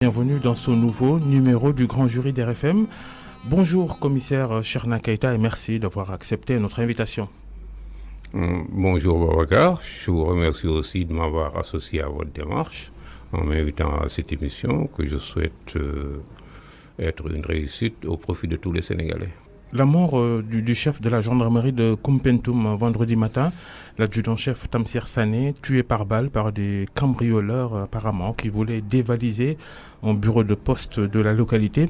Bienvenue dans ce nouveau numéro du Grand Jury d'RFM. Bonjour commissaire Cherna Keita et merci d'avoir accepté notre invitation. Bonjour Babacar, je vous remercie aussi de m'avoir associé à votre démarche en m'invitant à cette émission que je souhaite être une réussite au profit de tous les Sénégalais. La mort du chef de la gendarmerie de Koumpentoum vendredi matin, l'adjudant-chef Tamsir Sané, tué par balle par des cambrioleurs apparemment qui voulaient dévaliser un bureau de poste de la localité.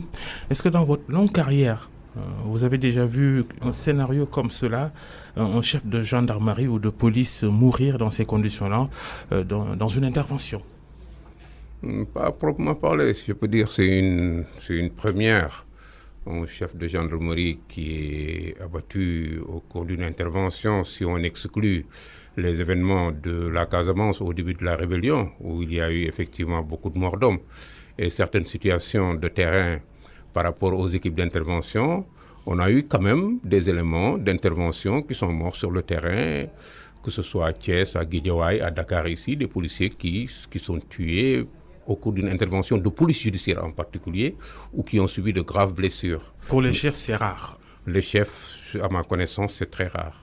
Est-ce que dans votre longue carrière, vous avez déjà vu un scénario comme cela, un chef de gendarmerie ou de police mourir dans ces conditions-là, dans une intervention? Pas à proprement parler, je peux dire c'est une première. Un chef de gendarmerie qui est abattu au cours d'une intervention, si on exclut les événements de la Casamance au début de la rébellion, où il y a eu effectivement beaucoup de morts d'hommes, et certaines situations de terrain par rapport aux équipes d'intervention, on a eu quand même des éléments d'intervention qui sont morts sur le terrain, que ce soit à Thiès, à Guédiawaye, à Dakar ici, des policiers qui sont tués au cours d'une intervention de police judiciaire en particulier, ou qui ont subi de graves blessures. Pour les chefs, c'est rare. Les chefs, à ma connaissance, c'est très rare.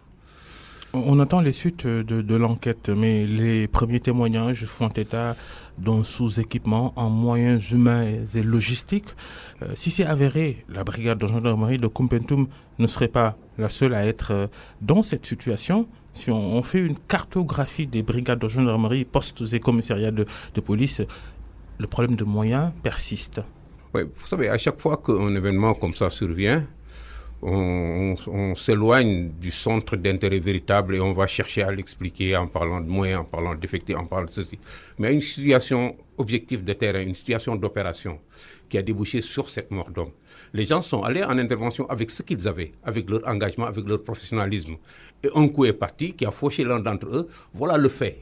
On attend les suites de l'enquête, mais les premiers témoignages font état d'un sous-équipement en moyens humains et logistiques. Si c'est avéré, la brigade de gendarmerie de Koumpentoum ne serait pas la seule à être dans cette situation. Si on fait une cartographie des brigades de gendarmerie, postes et commissariats de police, le problème de moyens persiste. Oui, vous savez, à chaque fois qu'un événement comme ça survient, on s'éloigne du centre d'intérêt véritable et on va chercher à l'expliquer en parlant de moyens, en parlant d'effectifs, en parlant de ceci. Mais une situation objective de terrain, une situation d'opération qui a débouché sur cette mort d'homme. Les gens sont allés en intervention avec ce qu'ils avaient, avec leur engagement, avec leur professionnalisme. Et un coup est parti qui a fauché l'un d'entre eux. Voilà le fait.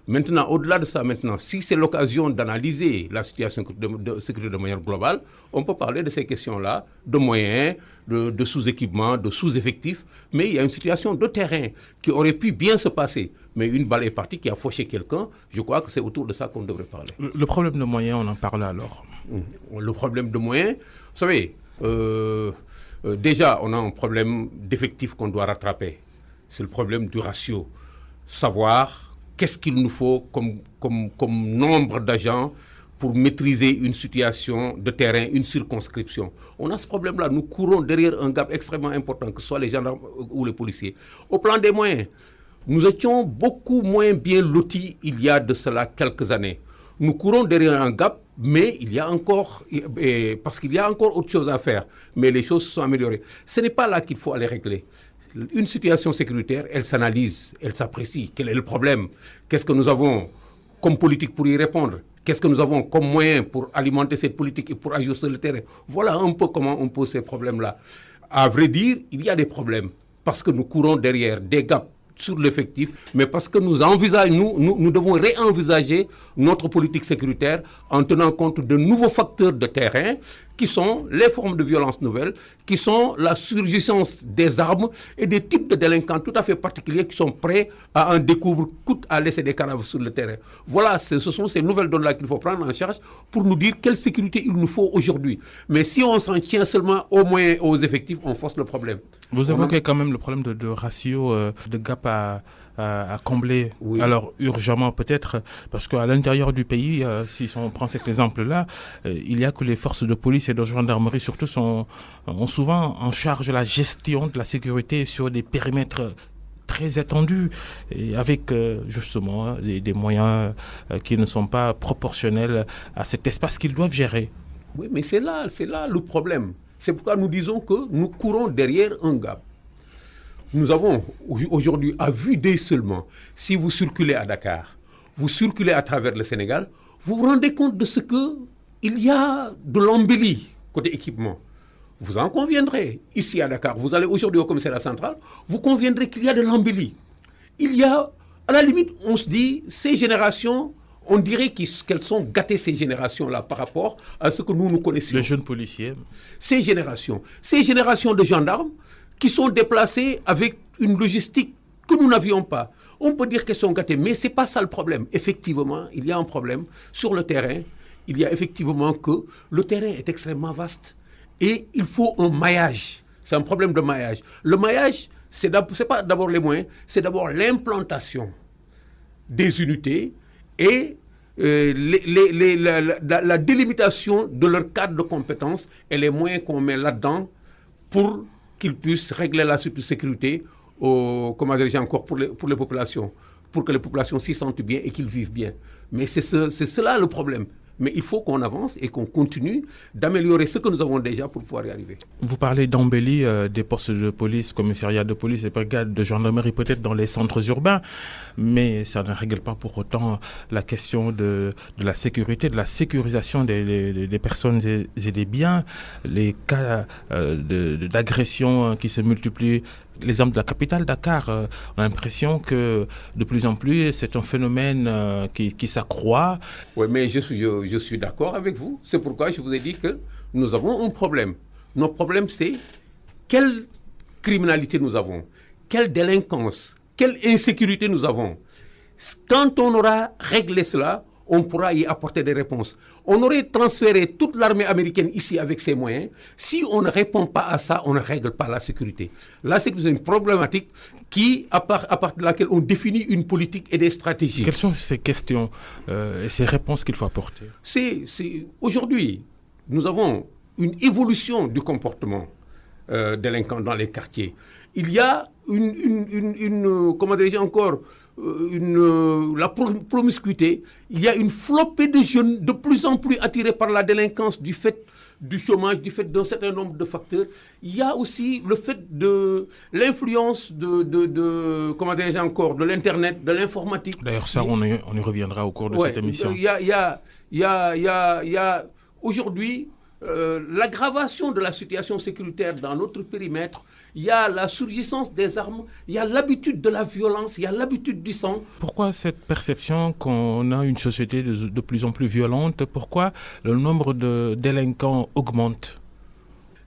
Maintenant, au-delà de ça, si c'est l'occasion d'analyser la situation de sécurité de manière globale, on peut parler de ces questions-là, de moyens, de sous-équipements, de sous-effectifs. Mais il y a une situation de terrain qui aurait pu bien se passer. Mais une balle est partie qui a fauché quelqu'un. Je crois que c'est autour de ça qu'on devrait parler. Le problème de moyens, on en parle alors. Le problème de moyens, vous savez, déjà, on a un problème d'effectifs qu'on doit rattraper. C'est le problème du ratio. Savoir qu'est-ce qu'il nous faut comme nombre d'agents pour maîtriser une situation de terrain, une circonscription. On a ce problème-là. Nous courons derrière un gap extrêmement important, que ce soit les gendarmes ou les policiers. Au plan des moyens, nous étions beaucoup moins bien lotis il y a de cela quelques années. Nous courons derrière un gap, mais il y a encore, parce qu'il y a encore autre chose à faire. Mais les choses se sont améliorées. Ce n'est pas là qu'il faut aller régler. Une situation sécuritaire, elle s'analyse, elle s'apprécie. Quel est le problème? Qu'est-ce que nous avons comme politique pour y répondre? Qu'est-ce que nous avons comme moyen pour alimenter cette politique et pour agir sur le terrain? Voilà un peu comment on pose ces problèmes-là. À vrai dire, il y a des problèmes parce que nous courons derrière des gaps sur l'effectif, mais parce que nous devons réenvisager notre politique sécuritaire en tenant compte de nouveaux facteurs de terrain qui sont les formes de violence nouvelles, qui sont la surgissance des armes et des types de délinquants tout à fait particuliers qui sont prêts à en découvrir, coûte à laisser des cadavres sur le terrain. Voilà, ce sont ces nouvelles données-là qu'il faut prendre en charge pour nous dire quelle sécurité il nous faut aujourd'hui. Mais si on s'en tient seulement aux moyens et aux effectifs, on force le problème. Vous évoquez quand même le problème de ratio, de gap à combler, oui. Alors urgemment peut-être, parce qu'à l'intérieur du pays, si on prend cet exemple-là, il y a que les forces de police et de gendarmerie surtout ont souvent en charge la gestion de la sécurité sur des périmètres très étendus et avec justement des moyens qui ne sont pas proportionnels à cet espace qu'ils doivent gérer. Oui, mais c'est là le problème. C'est pourquoi nous disons que nous courons derrière un gap. Nous avons aujourd'hui, à vue d'œil seulement, si vous circulez à Dakar, vous circulez à travers le Sénégal, vous vous rendez compte de ce qu'il y a de l'embellie côté équipement. Vous en conviendrez. Ici à Dakar, vous allez aujourd'hui au commissariat central, vous conviendrez qu'il y a de l'embellie. Il y a, à la limite, on se dit, ces générations, on dirait qu'elles sont gâtées, ces générations-là, par rapport à ce que nous connaissions. Les jeunes policiers. Ces générations de gendarmes, qui sont déplacés avec une logistique que nous n'avions pas. On peut dire qu'elles sont gâtées, mais ce n'est pas ça le problème. Effectivement, il y a un problème sur le terrain. il y a effectivement que le terrain est extrêmement vaste et il faut un maillage. C'est un problème de maillage. Le maillage, c'est pas d'abord les moyens, c'est d'abord l'implantation des unités et la délimitation de leur cadre de compétences et les moyens qu'on met là-dedans pour qu'ils puissent régler la sécurité comment dirais-je encore, pour les populations, pour que les populations s'y sentent bien et qu'ils vivent bien. Mais c'est cela le problème. Mais il faut qu'on avance et qu'on continue d'améliorer ce que nous avons déjà pour pouvoir y arriver. Vous parlez d'embellie des postes de police, commissariats de police et brigades de gendarmerie peut-être dans les centres urbains, mais ça ne règle pas pour autant la question de la sécurité, de la sécurisation des personnes et des biens, les cas d'agression qui se multiplient. L'exemple de la capitale, Dakar, on a l'impression que de plus en plus, c'est un phénomène qui s'accroît. Oui, mais je suis d'accord avec vous. C'est pourquoi je vous ai dit que nous avons un problème. Notre problème, c'est quelle criminalité nous avons, quelle délinquance, quelle insécurité nous avons. Quand on aura réglé cela, on pourra y apporter des réponses. On aurait transféré toute l'armée américaine ici avec ses moyens. Si on ne répond pas à ça, on ne règle pas la sécurité. La sécurité, c'est une problématique à partir de laquelle on définit une politique et des stratégies. Quelles sont ces questions et ces réponses qu'il faut apporter? Aujourd'hui, nous avons une évolution du comportement délinquant dans les quartiers. Il y a comment dirais-je encore, la promiscuité. Il y a une flopée de jeunes de plus en plus attirés par la délinquance du fait du chômage, du fait d'un certain nombre de facteurs. Il y a aussi le fait de l'influence comment dirais-je encore, de l'Internet, de l'informatique. D'ailleurs, ça, on y reviendra au cours de cette émission. Il y a aujourd'hui l'aggravation de la situation sécuritaire dans notre périmètre. Il y a la surgissance des armes, il y a l'habitude de la violence, il y a l'habitude du sang. Pourquoi cette perception qu'on a une société de plus en plus violente? Pourquoi le nombre de délinquants augmente?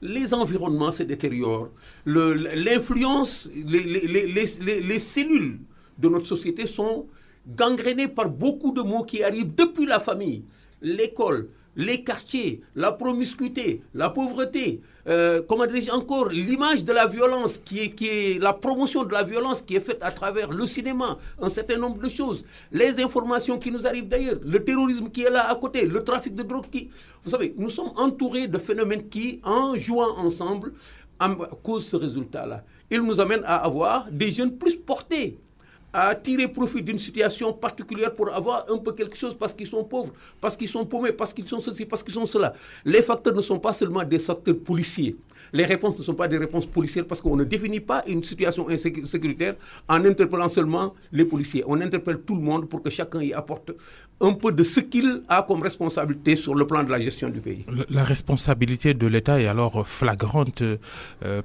Les environnements se détériorent. L'influence, les cellules de notre société sont gangrénées par beaucoup de maux qui arrivent depuis la famille, l'école, les quartiers, la promiscuité, la pauvreté, comment dirais-je encore, l'image de la violence, qui est la promotion de la violence qui est faite à travers le cinéma, un certain nombre de choses, les informations qui nous arrivent d'ailleurs, le terrorisme qui est là à côté, le trafic de drogue Vous savez, nous sommes entourés de phénomènes qui, en jouant ensemble, causent ce résultat-là. Ils nous amènent à avoir des jeunes plus portés à tirer profit d'une situation particulière pour avoir un peu quelque chose parce qu'ils sont pauvres, parce qu'ils sont paumés, parce qu'ils sont ceci, parce qu'ils sont cela. Les facteurs ne sont pas seulement des facteurs policiers. Les réponses ne sont pas des réponses policières parce qu'on ne définit pas une situation insécuritaire en interpellant seulement les policiers. On interpelle tout le monde pour que chacun y apporte un peu de ce qu'il a comme responsabilité sur le plan de la gestion du pays. La responsabilité de l'État est alors flagrante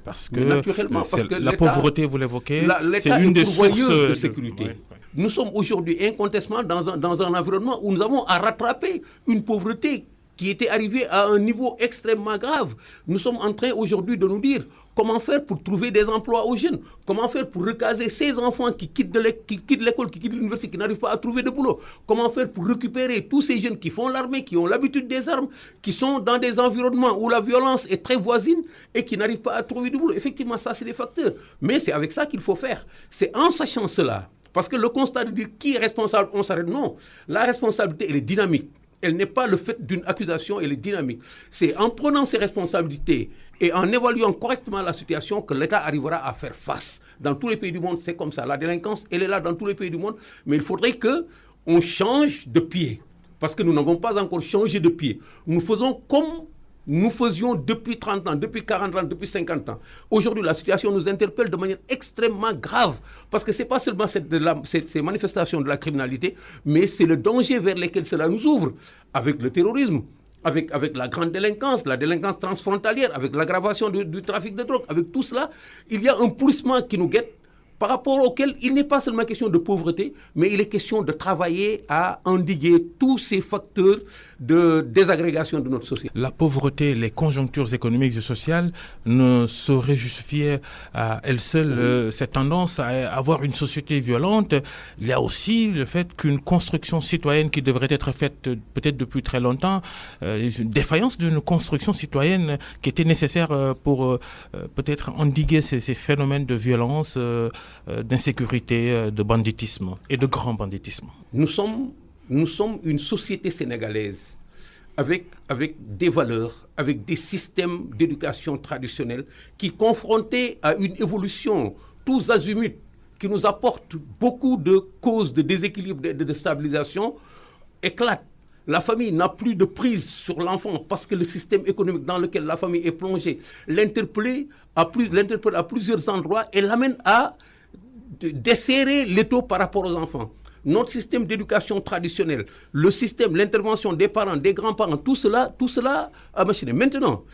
parce que, naturellement, parce que la pauvreté, vous l'évoquez, c'est une des sources de sécurité. Nous sommes aujourd'hui incontestablement dans un environnement où nous avons à rattraper une pauvreté qui était arrivée à un niveau extrêmement grave. Nous sommes en train aujourd'hui de nous dire comment faire pour trouver des emplois aux jeunes, comment faire pour recaser ces enfants qui quittent l'école, qui quittent l'université, qui n'arrivent pas à trouver de boulot, comment faire pour récupérer tous ces jeunes qui font l'armée, qui ont l'habitude des armes, qui sont dans des environnements où la violence est très voisine et qui n'arrivent pas à trouver du boulot. Effectivement, ça, c'est des facteurs. Mais c'est avec ça qu'il faut faire. C'est en sachant cela. Parce que le constat de dire qui est responsable, on s'arrête. Non, la responsabilité, elle est dynamique. Elle n'est pas le fait d'une accusation, elle est dynamique. C'est en prenant ses responsabilités et en évaluant correctement la situation que l'État arrivera à faire face. Dans tous les pays du monde, c'est comme ça. La délinquance, elle est là dans tous les pays du monde. Mais il faudrait qu'on change de pied. Parce que nous n'avons pas encore changé de pied. Nous faisons comme nous faisions depuis 30 ans, depuis 40 ans, depuis 50 ans. Aujourd'hui, la situation nous interpelle de manière extrêmement grave. Parce que ce n'est pas seulement ces manifestations de la criminalité, mais c'est le danger vers lequel cela nous ouvre. Avec le terrorisme, avec la grande délinquance, la délinquance transfrontalière, avec l'aggravation du trafic de drogue. Avec tout cela, il y a un pourrissement qui nous guette par rapport auquel il n'est pas seulement question de pauvreté, mais il est question de travailler à endiguer tous ces facteurs de désagrégation de notre société. La pauvreté, les conjonctures économiques et sociales ne sauraient justifier à elles seules cette tendance à avoir une société violente. Il y a aussi le fait qu'une construction citoyenne qui devrait être faite peut-être depuis très longtemps, une défaillance d'une construction citoyenne qui était nécessaire pour peut-être endiguer ces phénomènes de violence, d'insécurité, de banditisme et de grand banditisme. Nous sommes une société sénégalaise avec des valeurs, avec des systèmes d'éducation traditionnels qui, confrontés à une évolution tous azimuts, qui nous apporte beaucoup de causes de déséquilibre, de déstabilisation, éclatent. La famille n'a plus de prise sur l'enfant parce que le système économique dans lequel la famille est plongée l'interpelle à plusieurs endroits et l'amène à desserrer l'étau par rapport aux enfants. Notre système d'éducation traditionnel, le système, l'intervention des parents, des grands-parents, tout cela a machiné. Maintenant,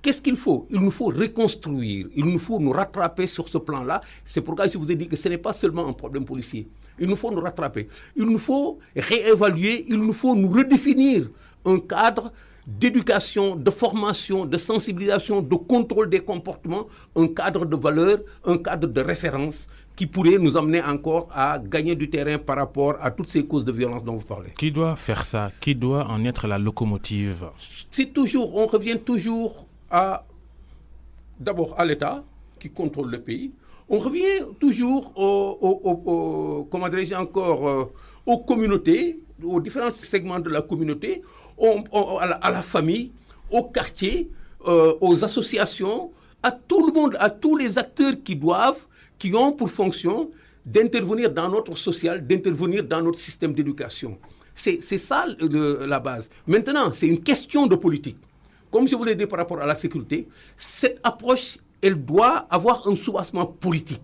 qu'est-ce qu'il faut? Il nous faut reconstruire, il nous faut nous rattraper sur ce plan-là. C'est pourquoi je vous ai dit que ce n'est pas seulement un problème policier. Il nous faut nous rattraper. Il nous faut réévaluer, il nous faut nous redéfinir un cadre d'éducation, de formation, de sensibilisation, de contrôle des comportements, un cadre de valeurs, un cadre de référence qui pourrait nous amener encore à gagner du terrain par rapport à toutes ces causes de violence dont vous parlez. Qui doit faire ça? Qui doit en être la locomotive? On revient toujours d'abord à l'État qui contrôle le pays. On revient toujours aux communautés, aux différents segments de la communauté, à la famille, au quartier, aux associations, à tout le monde, à tous les acteurs qui ont pour fonction d'intervenir dans notre social, d'intervenir dans notre système d'éducation. C'est ça la base. Maintenant, c'est une question de politique. Comme je vous l'ai dit par rapport à la sécurité, cette approche, elle doit avoir un soubassement politique.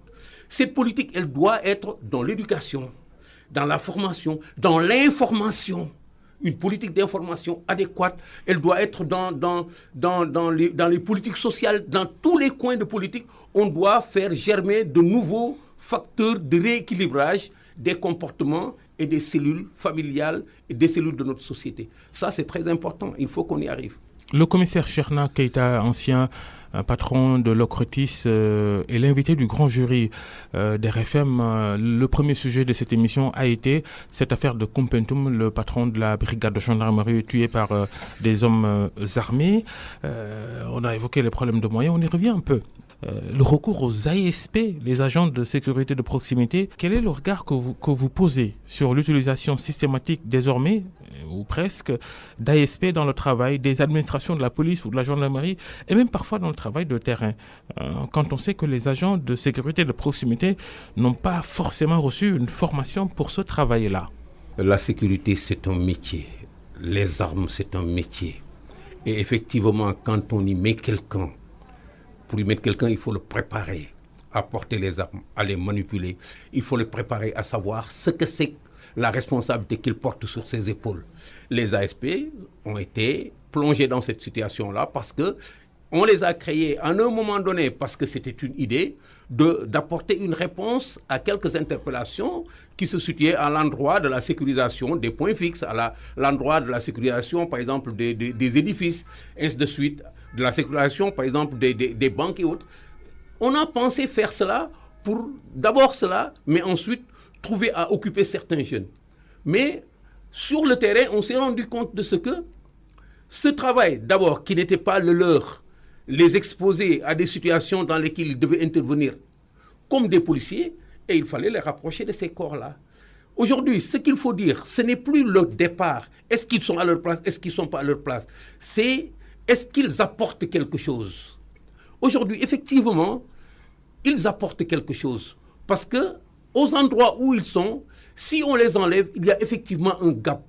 Cette politique, elle doit être dans l'éducation, dans la formation, dans l'information. Une politique d'information adéquate, elle doit être dans les politiques sociales, dans tous les coins de politique. On doit faire germer de nouveaux facteurs de rééquilibrage des comportements et des cellules familiales et des cellules de notre société. Ça, c'est très important. Il faut qu'on y arrive. Le commissaire Cherna Keita, ancien patron de l'OCRTIS, est l'invité du grand jury d'RFM. Le premier sujet de cette émission a été cette affaire de Koumpentoum, le patron de la brigade de gendarmerie tué par des hommes armés. On a évoqué les problèmes de moyens, on y revient un peu. Le recours aux ASP, les agents de sécurité de proximité, quel est le regard que vous posez sur l'utilisation systématique désormais, ou presque, d'ASP dans le travail des administrations de la police ou de la gendarmerie, et même parfois dans le travail de terrain, quand on sait que les agents de sécurité de proximité n'ont pas forcément reçu une formation pour ce travail-là? La sécurité, c'est un métier. Les armes, c'est un métier. Et effectivement, quand on y met quelqu'un, pour y mettre quelqu'un, il faut le préparer à porter les armes, à les manipuler. Il faut le préparer à savoir ce que c'est la responsabilité qu'il porte sur ses épaules. Les ASP ont été plongés dans cette situation-là parce qu'on les a créés à un moment donné parce que c'était une idée d'apporter une réponse à quelques interpellations qui se situaient à l'endroit de la sécurisation des points fixes, à l'endroit de la sécurisation, par exemple, des édifices, ainsi de suite, de la sécurisation, par exemple, des banques et autres. On a pensé faire cela pour d'abord cela, mais ensuite trouver à occuper certains jeunes. Mais sur le terrain, on s'est rendu compte de ce travail, d'abord, qui n'était pas le leur, les exposer à des situations dans lesquelles ils devaient intervenir comme des policiers, et il fallait les rapprocher de ces corps-là. Aujourd'hui, ce qu'il faut dire, ce n'est plus le départ. Est-ce qu'ils sont à leur place? Est-ce qu'ils ne sont pas à leur place? C'est est-ce qu'ils apportent quelque chose? Aujourd'hui, effectivement, ils apportent quelque chose. Parce que aux endroits où ils sont, si on les enlève, il y a effectivement un gap.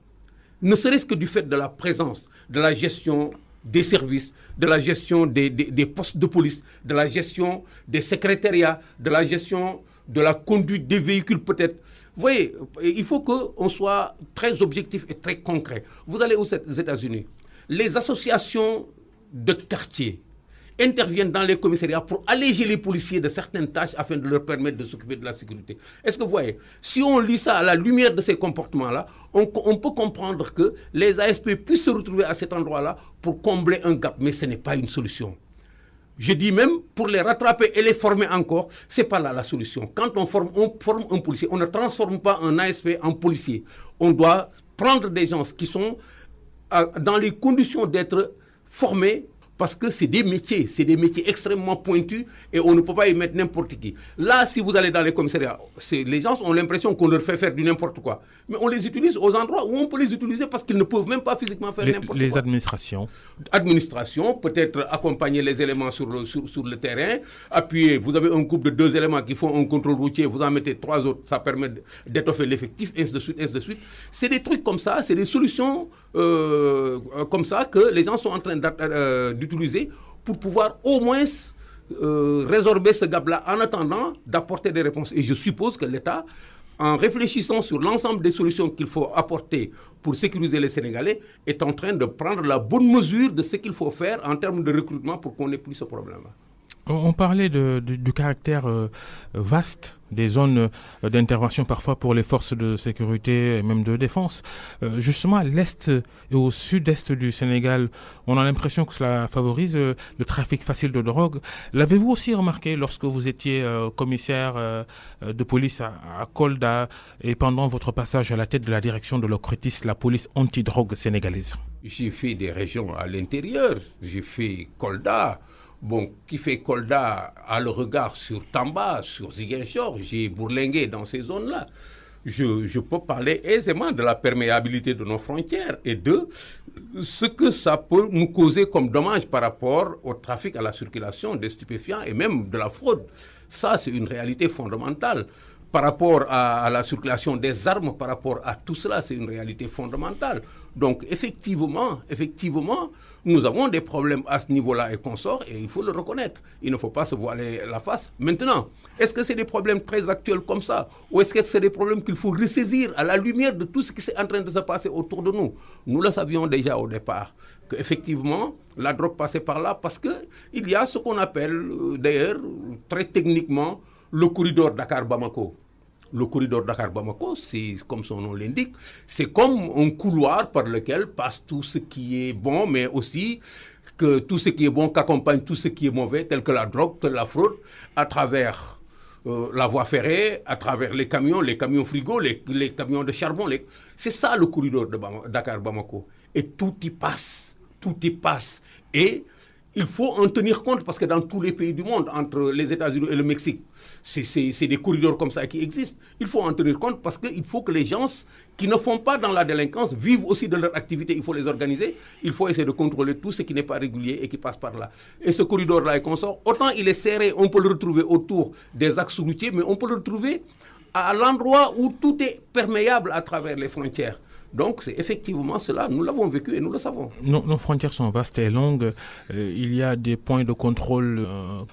Ne serait-ce que du fait de la présence, de la gestion des services, de la gestion des postes de police, de la gestion des secrétariats, de la gestion de la conduite des véhicules peut-être. Vous voyez, il faut qu'on soit très objectif et très concret. Vous allez aux États-Unis. Les associations de quartier, interviennent dans les commissariats pour alléger les policiers de certaines tâches afin de leur permettre de s'occuper de la sécurité. Est-ce que vous voyez, si on lit ça à la lumière de ces comportements-là, on peut comprendre que les ASP puissent se retrouver à cet endroit-là pour combler un gap, mais ce n'est pas une solution. Je dis même, pour les rattraper et les former encore, ce n'est pas là la solution. Quand on forme un policier, on ne transforme pas un ASP en policier. On doit prendre des gens qui sont dans les conditions d'être formés, parce que c'est des métiers extrêmement pointus et on ne peut pas y mettre n'importe qui. Là, si vous allez dans les commissariats, les gens ont l'impression qu'on leur fait faire du n'importe quoi. Mais on les utilise aux endroits où on peut les utiliser parce qu'ils ne peuvent même pas physiquement faire n'importe quoi. Les administrations. Administration, peut-être accompagner les éléments sur le terrain, appuyer. Vous avez un groupe de 2 éléments qui font un contrôle routier, vous en mettez 3 autres, ça permet d'étoffer l'effectif, ainsi de suite, ainsi de suite. C'est des trucs comme ça, c'est des solutions comme ça que les gens sont en train d'utiliser pour pouvoir au moins résorber ce gap-là en attendant d'apporter des réponses. Et je suppose que l'État, en réfléchissant sur l'ensemble des solutions qu'il faut apporter pour sécuriser les Sénégalais, est en train de prendre la bonne mesure de ce qu'il faut faire en termes de recrutement pour qu'on n'ait plus ce problème-là. On parlait du caractère vaste des zones d'intervention parfois pour les forces de sécurité et même de défense. Justement, à l'est et au sud-est du Sénégal, on a l'impression que cela favorise le trafic facile de drogue. L'avez-vous aussi remarqué lorsque vous étiez commissaire de police à Kolda et pendant votre passage à la tête de la direction de l'OCRTIS, la police antidrogue sénégalaise? J'ai fait des régions à l'intérieur. J'ai fait Kolda. Bon, qui fait Kolda a le regard sur Tamba, sur Ziguinchor, j'ai bourlingué dans ces zones-là. Je peux parler aisément de la perméabilité de nos frontières et de ce que ça peut nous causer comme dommage par rapport au trafic, à la circulation des stupéfiants et même de la fraude. Ça, c'est une réalité fondamentale. Par rapport à la circulation des armes, par rapport à tout cela, c'est une réalité fondamentale. Donc, effectivement, nous avons des problèmes à ce niveau-là et consorts, et il faut le reconnaître. Il ne faut pas se voiler la face. Maintenant, est-ce que c'est des problèmes très actuels comme ça, ou est-ce que c'est des problèmes qu'il faut ressaisir à la lumière de tout ce qui est en train de se passer autour de nous? Nous le savions déjà au départ, qu'effectivement, la drogue passait par là, parce qu'il y a ce qu'on appelle, d'ailleurs, très techniquement, le corridor Dakar-Bamako. Le corridor Dakar-Bamako, c'est comme son nom l'indique, c'est comme un couloir par lequel passe tout ce qui est bon, mais aussi que tout ce qui est bon qu'accompagne tout ce qui est mauvais, tel que la drogue, tel que la fraude, à travers la voie ferrée, à travers les camions frigos, les camions de charbon. C'est ça le corridor de Dakar-Bamako. Et tout y passe. Et il faut en tenir compte parce que dans tous les pays du monde, entre les États-Unis et le Mexique, c'est des corridors comme ça qui existent. Il faut en tenir compte parce qu'il faut que les gens qui ne font pas dans la délinquance vivent aussi de leur activité. Il faut les organiser. Il faut essayer de contrôler tout ce qui n'est pas régulier et qui passe par là. Et ce corridor-là est consort. Autant il est serré, on peut le retrouver autour des axes routiers, mais on peut le retrouver à l'endroit où tout est perméable à travers les frontières. Donc, c'est effectivement cela. Nous l'avons vécu et nous le savons. Nos frontières sont vastes et longues. Il y a des points de contrôle,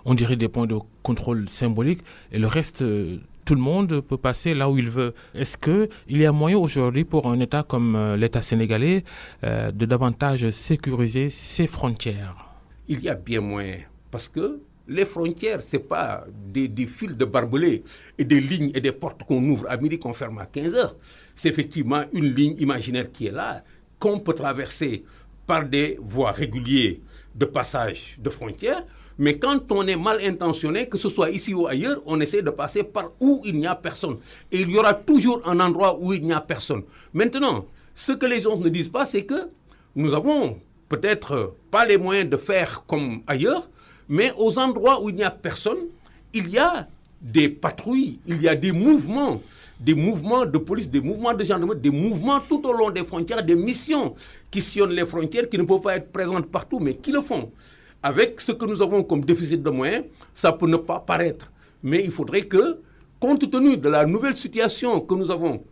on dirait des points de contrôle symboliques. Et le reste, tout le monde peut passer là où il veut. Est-ce qu'il y a moyen aujourd'hui pour un État comme l'État sénégalais de davantage sécuriser ses frontières? Il y a bien moyen. Parce que les frontières, ce n'est pas des fils de barbelés et des lignes et des portes qu'on ouvre à midi, qu'on ferme à 15 heures. C'est effectivement une ligne imaginaire qui est là, qu'on peut traverser par des voies régulières de passage de frontières. Mais quand on est mal intentionné, que ce soit ici ou ailleurs, on essaie de passer par où il n'y a personne. Et il y aura toujours un endroit où il n'y a personne. Maintenant, ce que les gens ne disent pas, c'est que nous avons peut-être pas les moyens de faire comme ailleurs, mais aux endroits où il n'y a personne, il y a des patrouilles, il y a des mouvements de police, des mouvements de gendarmerie, des mouvements tout au long des frontières, des missions qui sillonnent les frontières, qui ne peuvent pas être présentes partout, mais qui le font. Avec ce que nous avons comme déficit de moyens, ça peut ne pas paraître. Mais il faudrait que, compte tenu de la nouvelle situation que nous avons,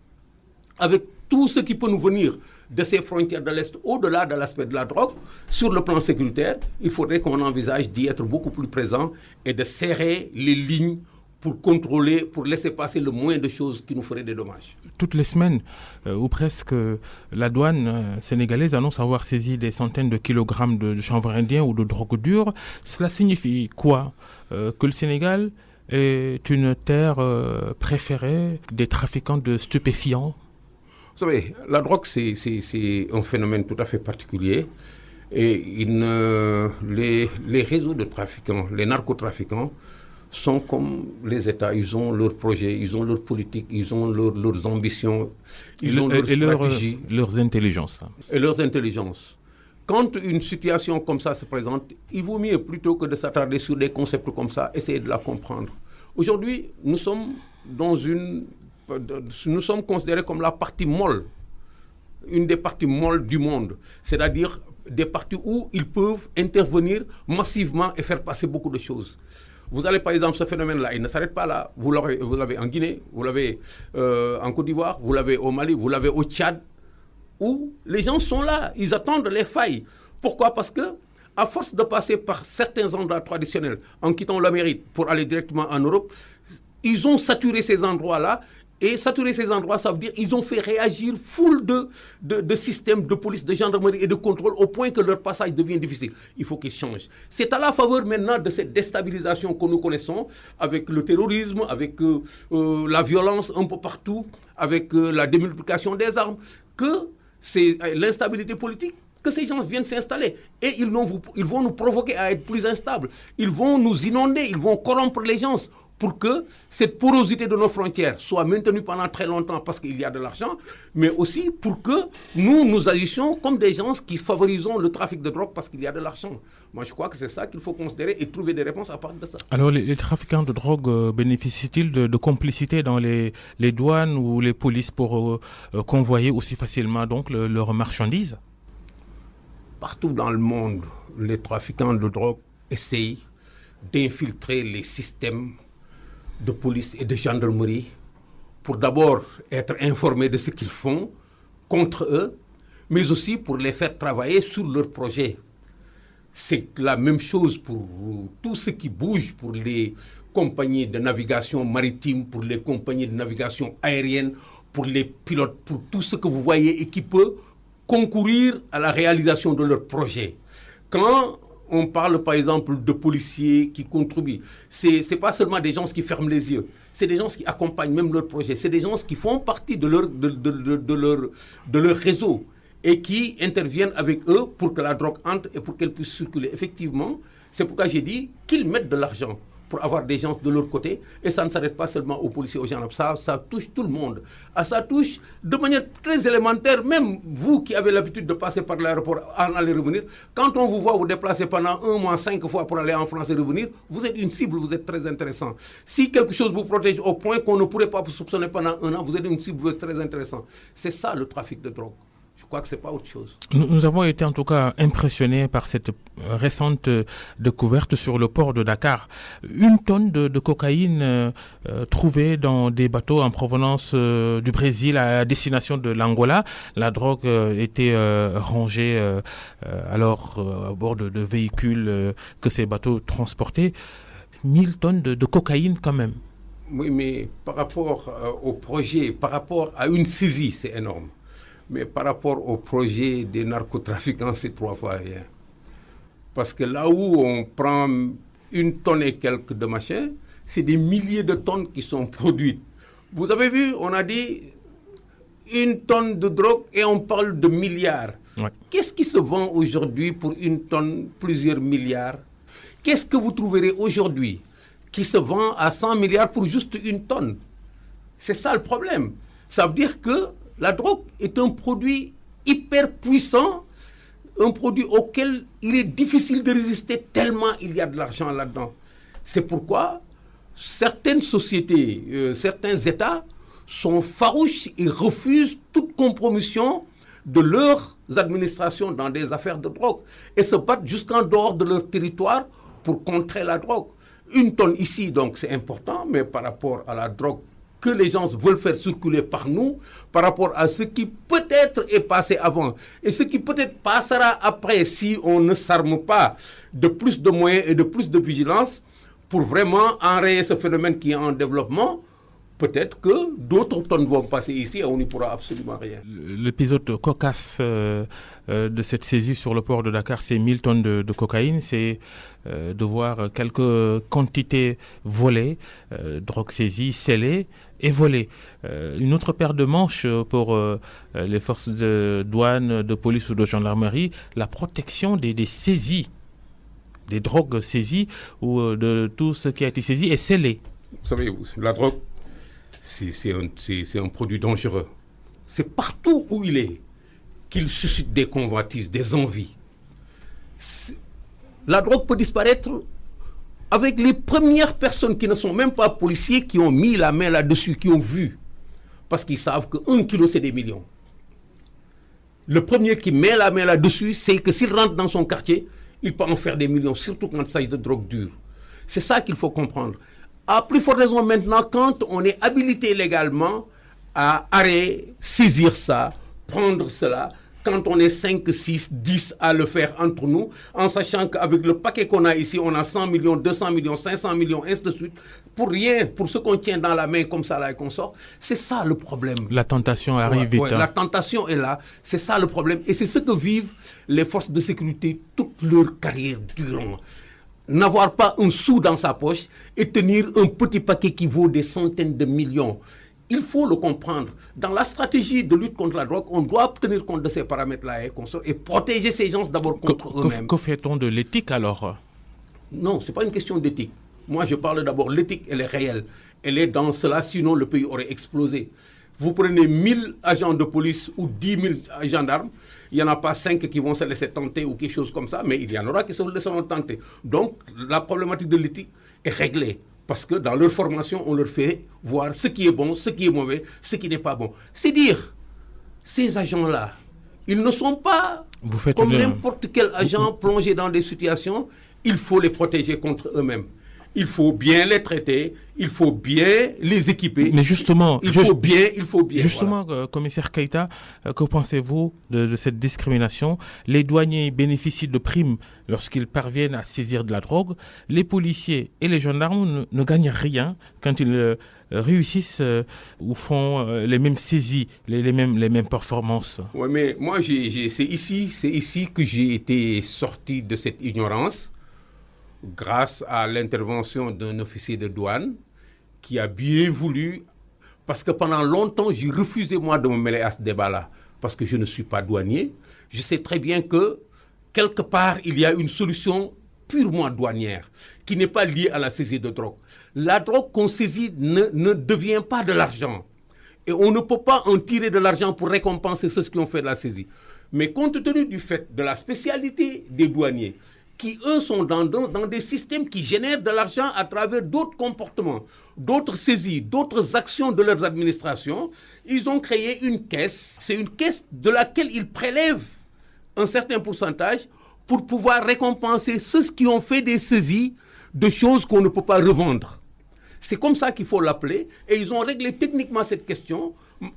avec tout ce qui peut nous venir de ces frontières de l'Est, au-delà de l'aspect de la drogue, sur le plan sécuritaire, il faudrait qu'on envisage d'y être beaucoup plus présent et de serrer les lignes pour contrôler, pour laisser passer le moins de choses qui nous feraient des dommages. Toutes les semaines, ou presque, la douane sénégalaise annonce avoir saisi des centaines de kilogrammes de chanvre indien ou de drogue dure. Cela signifie quoi? Que le Sénégal est une terre préférée des trafiquants de stupéfiants? Vous savez, la drogue, c'est un phénomène tout à fait particulier. Et les réseaux de trafiquants, les narcotrafiquants, sont comme les États. Ils ont leurs projets, ils ont leurs politiques, ils ont leurs ambitions, ils ont leurs stratégies. Leurs intelligences. Et leurs intelligences. Quand une situation comme ça se présente, il vaut mieux, plutôt que de s'attarder sur des concepts comme ça, essayer de la comprendre. Aujourd'hui, nous sommes considérés comme la partie molle, une des parties molles du monde, c'est-à-dire des parties où ils peuvent intervenir massivement et faire passer beaucoup de choses. Vous allez par exemple, ce phénomène-là, il ne s'arrête pas là. Vous l'avez en Guinée, vous l'avez en Côte d'Ivoire, vous l'avez au Mali, vous l'avez au Tchad, où les gens sont là, ils attendent les failles. Pourquoi? Parce que, à force de passer par certains endroits traditionnels, en quittant l'Amérique pour aller directement en Europe, ils ont saturé ces endroits-là. Et saturer ces endroits, ça veut dire qu'ils ont fait réagir foule de systèmes de police, de gendarmerie et de contrôle au point que leur passage devient difficile. Il faut qu'ils changent. C'est à la faveur maintenant de cette déstabilisation que nous connaissons, avec le terrorisme, avec la violence un peu partout, avec la démultiplication des armes, que c'est l'instabilité politique, que ces gens viennent s'installer. Et ils vont nous provoquer à être plus instables. Ils vont nous inonder, ils vont corrompre les gens, pour que cette porosité de nos frontières soit maintenue pendant très longtemps parce qu'il y a de l'argent, mais aussi pour que nous agissions comme des gens qui favorisons le trafic de drogue parce qu'il y a de l'argent. Moi, je crois que c'est ça qu'il faut considérer et trouver des réponses à partir de ça. Alors, les trafiquants de drogue bénéficient-ils de complicité dans les douanes ou les polices pour convoyer aussi facilement donc leurs marchandises? Partout dans le monde, les trafiquants de drogue essayent d'infiltrer les systèmes de police et de gendarmerie pour d'abord être informés de ce qu'ils font contre eux, mais aussi pour les faire travailler sur leurs projets. C'est la même chose pour tout ce qui bouge, pour les compagnies de navigation maritime, pour les compagnies de navigation aérienne, pour les pilotes, pour tout ce que vous voyez et qui peut concourir à la réalisation de leurs projets. Quand on parle par exemple de policiers qui contribuent. C'est pas seulement des gens qui ferment les yeux, c'est des gens qui accompagnent même leur projet, c'est des gens qui font partie de leur réseau et qui interviennent avec eux pour que la drogue entre et pour qu'elle puisse circuler. Effectivement, c'est pourquoi j'ai dit qu'ils mettent de l'argent pour avoir des gens de leur côté, et ça ne s'arrête pas seulement aux policiers, aux gendarmes, ça touche tout le monde. Ça touche de manière très élémentaire, même vous qui avez l'habitude de passer par l'aéroport, en aller revenir, quand on vous voit vous déplacer pendant 1 mois, 5 fois pour aller en France et revenir, vous êtes une cible, vous êtes très intéressant. Si quelque chose vous protège au point qu'on ne pourrait pas vous soupçonner pendant 1 an, vous êtes une cible, vous êtes très intéressant. C'est ça le trafic de drogue. Je crois que ce n'est pas autre chose. Nous avons été en tout cas impressionnés par cette récente découverte sur le port de Dakar. 1 tonne de cocaïne trouvée dans des bateaux en provenance du Brésil à destination de l'Angola. La drogue était rangée alors à bord de véhicules que ces bateaux transportaient. 1000 tonnes de cocaïne quand même. Oui, mais par rapport au projet, par rapport à une saisie, c'est énorme. Mais par rapport au projet des narcotrafiquants, c'est 3 fois rien. Parce que là où on prend 1 tonne et quelques de machin, c'est des milliers de tonnes qui sont produites. Vous avez vu, on a dit 1 tonne de drogue et on parle de milliards. Ouais. Qu'est-ce qui se vend aujourd'hui pour 1 tonne, plusieurs milliards? Qu'est-ce que vous trouverez aujourd'hui qui se vend à 100 milliards pour juste 1 tonne? C'est ça le problème. Ça veut dire que la drogue est un produit hyper puissant, un produit auquel il est difficile de résister tellement il y a de l'argent là-dedans. C'est pourquoi certaines sociétés, certains États sont farouches et refusent toute compromission de leurs administrations dans des affaires de drogue et se battent jusqu'en dehors de leur territoire pour contrer la drogue. 1 tonne ici, donc c'est important, mais par rapport à la drogue que les gens veulent faire circuler par nous, par rapport à ce qui peut-être est passé avant et ce qui peut-être passera après si on ne s'arme pas de plus de moyens et de plus de vigilance, pour vraiment enrayer ce phénomène qui est en développement, peut-être que d'autres tonnes vont passer ici et on n'y pourra absolument rien. L'épisode cocasse de cette saisie sur le port de Dakar, c'est 1000 tonnes de cocaïne. C'est de voir quelques quantités volées, drogue saisie, scellée et volée. Une autre paire de manches pour les forces de douane, de police ou de gendarmerie, la protection des saisies, des drogues saisies ou de tout ce qui a été saisi est scellé. Vous savez, la drogue, c'est un produit dangereux. C'est partout où il est qu'il suscite des convoitises, des envies. La drogue peut disparaître avec les premières personnes qui ne sont même pas policiers, qui ont mis la main là-dessus, qui ont vu. Parce qu'ils savent que 1 kilo, c'est des millions. Le premier qui met la main là-dessus, c'est que s'il rentre dans son quartier, il peut en faire des millions, surtout quand il s'agit de drogue dure. C'est ça qu'il faut comprendre. À plus forte raison maintenant, quand on est habilité légalement à arrêter, saisir ça, prendre cela, quand on est 5, 6, 10 à le faire entre nous, en sachant qu'avec le paquet qu'on a ici, on a 100 millions, 200 millions, 500 millions, ainsi de suite, pour rien, pour ce qu'on tient dans la main comme ça là et qu'on sort, c'est ça le problème. La tentation arrive vite. La tentation est là, c'est ça le problème. Et c'est ce que vivent les forces de sécurité toute leur carrière durant. N'avoir pas un sou dans sa poche et tenir un petit paquet qui vaut des centaines de millions. Il faut le comprendre. Dans la stratégie de lutte contre la drogue, on doit tenir compte de ces paramètres-là et protéger ces gens d'abord contre eux-mêmes. Que fait-on de l'éthique alors? Non, ce n'est pas une question d'éthique. Moi, je parle d'abord, l'éthique, elle est réelle. Elle est dans cela, sinon le pays aurait explosé. Vous prenez 1000 agents de police ou 10 000 gendarmes, il n'y en a pas 5 qui vont se laisser tenter ou quelque chose comme ça, mais il y en aura qui se laisseront tenter. Donc, la problématique de l'éthique est réglée. Parce que dans leur formation, on leur fait voir ce qui est bon, ce qui est mauvais, ce qui n'est pas bon. C'est dire, ces agents-là, ils ne sont pas comme n'importe quel agent plongé dans des situations. Il faut les protéger contre eux-mêmes. Il faut bien les traiter, il faut bien les équiper. Mais justement, il faut bien. Justement, voilà. Commissaire Keïta, que pensez-vous de cette discrimination? Les douaniers bénéficient de primes lorsqu'ils parviennent à saisir de la drogue. Les policiers et les gendarmes ne gagnent rien quand ils réussissent ou font les mêmes saisies, les mêmes performances. Oui, mais moi, c'est ici que j'ai été sorti de cette ignorance, grâce à l'intervention d'un officier de douane qui a bien voulu, parce que pendant longtemps, j'ai refusé moi de me mêler à ce débat-là, parce que je ne suis pas douanier. Je sais très bien que, quelque part, il y a une solution purement douanière, qui n'est pas liée à la saisie de drogue. La drogue qu'on saisit ne devient pas de l'argent. Et on ne peut pas en tirer de l'argent pour récompenser ceux qui ont fait de la saisie. Mais compte tenu du fait de la spécialité des douaniers, qui, eux, sont dans des systèmes qui génèrent de l'argent à travers d'autres comportements, d'autres saisies, d'autres actions de leurs administrations, ils ont créé une caisse. C'est une caisse de laquelle ils prélèvent un certain pourcentage pour pouvoir récompenser ceux qui ont fait des saisies de choses qu'on ne peut pas revendre. C'est comme ça qu'il faut l'appeler. Et ils ont réglé techniquement cette question.